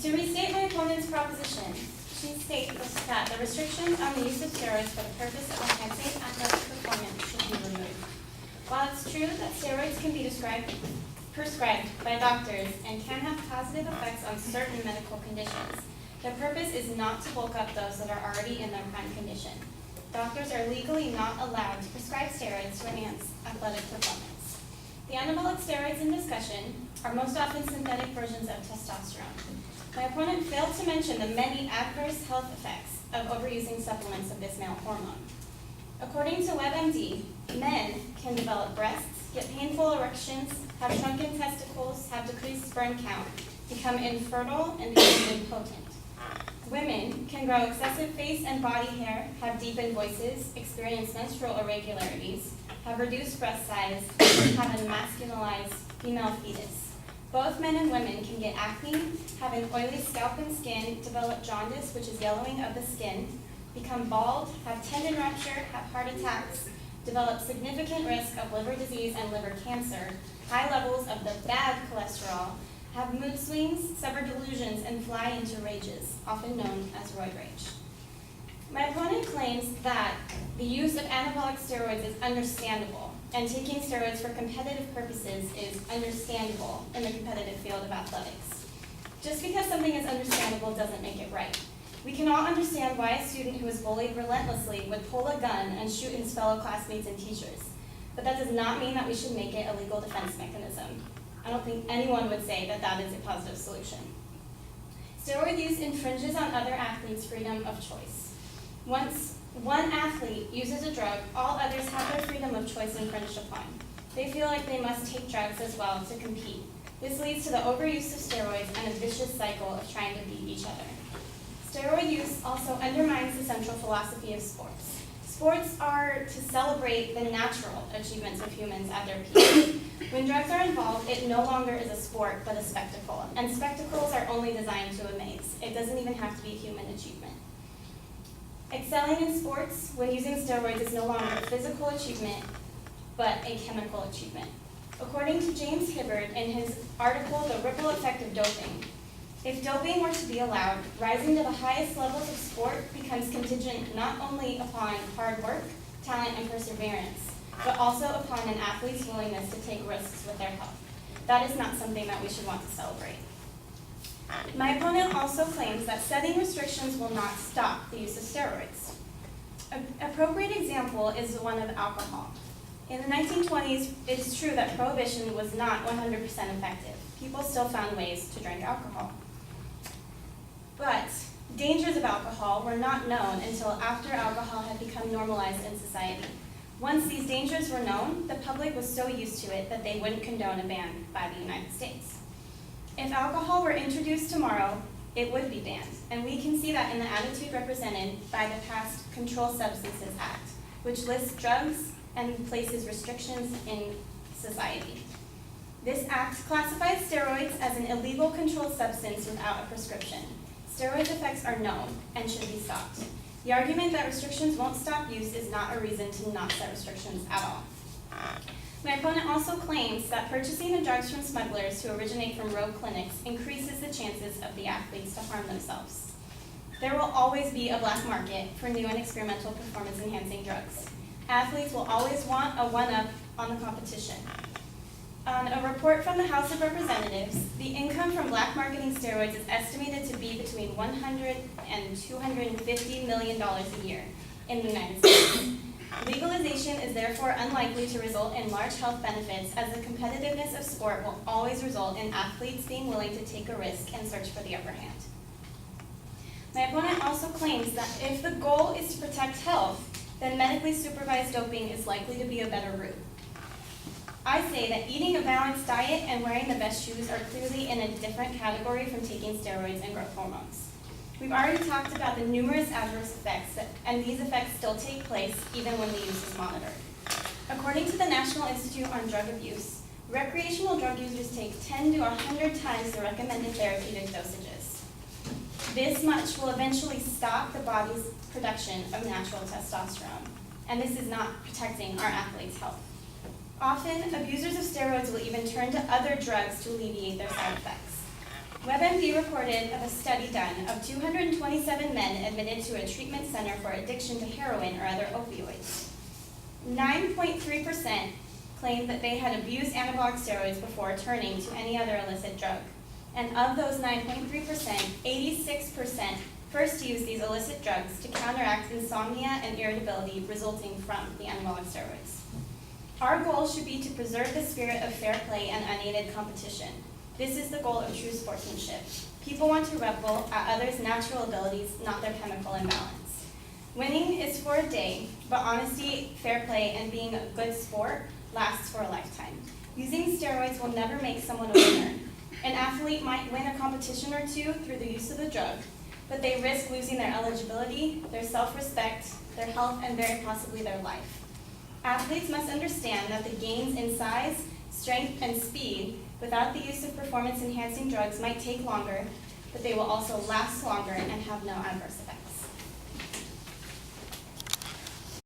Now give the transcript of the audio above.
To restate my opponent's proposition, she states that the restrictions on the use of steroids for the purpose of enhancing athletic performance should be removed. While it's true that steroids can be prescribed by doctors and can have positive effects on certain medical conditions, the purpose is not to bulk up those that are already in their prime condition. Doctors are legally not allowed to prescribe steroids to enhance athletic performance. The anabolic steroids in discussion are most often synthetic versions of testosterone. My opponent failed to mention the many adverse health effects of overusing supplements of this male hormone. According to WebMD, men can develop breasts, get painful erections, have shrunken testicles, have decreased sperm count, become infertile, and become impotent. Women can grow excessive face and body hair, have deepened voices, experience menstrual irregularities, have reduced breast size, have a masculinized female fetus. Both men and women can get acne, have an oily scalp and skin, develop jaundice, which is yellowing of the skin, become bald, have tendon rupture, have heart attacks, develop significant risk of liver disease and liver cancer, high levels of the bad cholesterol, have mood swings, suffer delusions, and fly into rages, often known as roid rage. My opponent claims that the use of anabolic steroids is understandable, and taking steroids for competitive purposes is understandable in the competitive field of athletics. Just because something is understandable doesn't make it right. We can all understand why a student who is bullied relentlessly would pull a gun and shoot his fellow classmates and teachers, but that does not mean that we should make it a legal defense mechanism. I don't think anyone would say that that is a positive solution. Steroid use infringes on other athletes' freedom of choice. Once one athlete uses a drug, all others have their freedom of choice infringed upon. They feel like they must take drugs as well to compete. This leads to the overuse of steroids and a vicious cycle of trying to beat each other. Steroid use also undermines the central philosophy of sports. Sports are to celebrate the natural achievements of humans at their peak. When drugs are involved, it no longer is a sport, but a spectacle. And spectacles are only designed to amaze. It doesn't even have to be a human achievement. Excelling in sports when using steroids is no longer a physical achievement, but a chemical achievement. According to James Hibbard in his article, The Ripple Effect of Doping, if doping were to be allowed, rising to the highest levels of sport becomes contingent not only upon hard work, talent, and perseverance, but also upon an athlete's willingness to take risks with their health. That is not something that we should want to celebrate. My opponent also claims that setting restrictions will not stop the use of steroids. An appropriate example is the one of alcohol. In the 1920s, it is true that prohibition was not 100% effective. People still found ways to drink alcohol. But dangers of alcohol were not known until after alcohol had become normalized in society. Once these dangers were known, the public was so used to it that they wouldn't condone a ban by the United States. If alcohol were introduced tomorrow, it would be banned, and we can see that in the attitude represented by the passed Controlled Substances Act, which lists drugs and places restrictions in society. This act classifies steroids as an illegal controlled substance without a prescription. Steroid effects are known and should be stopped. The argument that restrictions won't stop use is not a reason to not set restrictions at all. My opponent also claims that purchasing the drugs from smugglers who originate from rogue clinics increases the chances of the athletes to harm themselves. There will always be a black market for new and experimental performance-enhancing drugs. Athletes will always want a one-up on the competition. On a report from the House of Representatives, the income from black marketing steroids is estimated to be between $100 and $250 million a year in the United States. Legalization is therefore unlikely to result in large health benefits, as the competitiveness of sport will always result in athletes being willing to take a risk and search for the upper hand. My opponent also claims that if the goal is to protect health, then medically supervised doping is likely to be a better route. I say that eating a balanced diet and wearing the best shoes are clearly in a different category from taking steroids and growth hormones. We've already talked about the numerous adverse effects, and these effects still take place even when the use is monitored. According to the National Institute on Drug Abuse, recreational drug users take 10 to 100 times the recommended therapeutic dosages. This much will eventually stop the body's production of natural testosterone, and this is not protecting our athletes' health. Often, abusers of steroids will even turn to other drugs to alleviate their side effects. WebMD reported of a study done of 227 men admitted to a treatment center for addiction to heroin or other opioids. 9.3% claimed that they had abused anabolic steroids before turning to any other illicit drug. And of those 9.3%, 86% first used these illicit drugs to counteract insomnia and irritability resulting from the anabolic steroids. Our goal should be to preserve the spirit of fair play and unaided competition. This is the goal of true sportsmanship. People want to revel at others' natural abilities, not their chemical imbalance. Winning is for a day, but honesty, fair play, and being a good sport lasts for a lifetime. Using steroids will never make someone a winner. An athlete might win a competition or two through the use of the drug, but they risk losing their eligibility, their self-respect, their health, and very possibly their life. Athletes must understand that the gains in size, strength, and speed without the use of performance-enhancing drugs might take longer, but they will also last longer and have no adverse effects.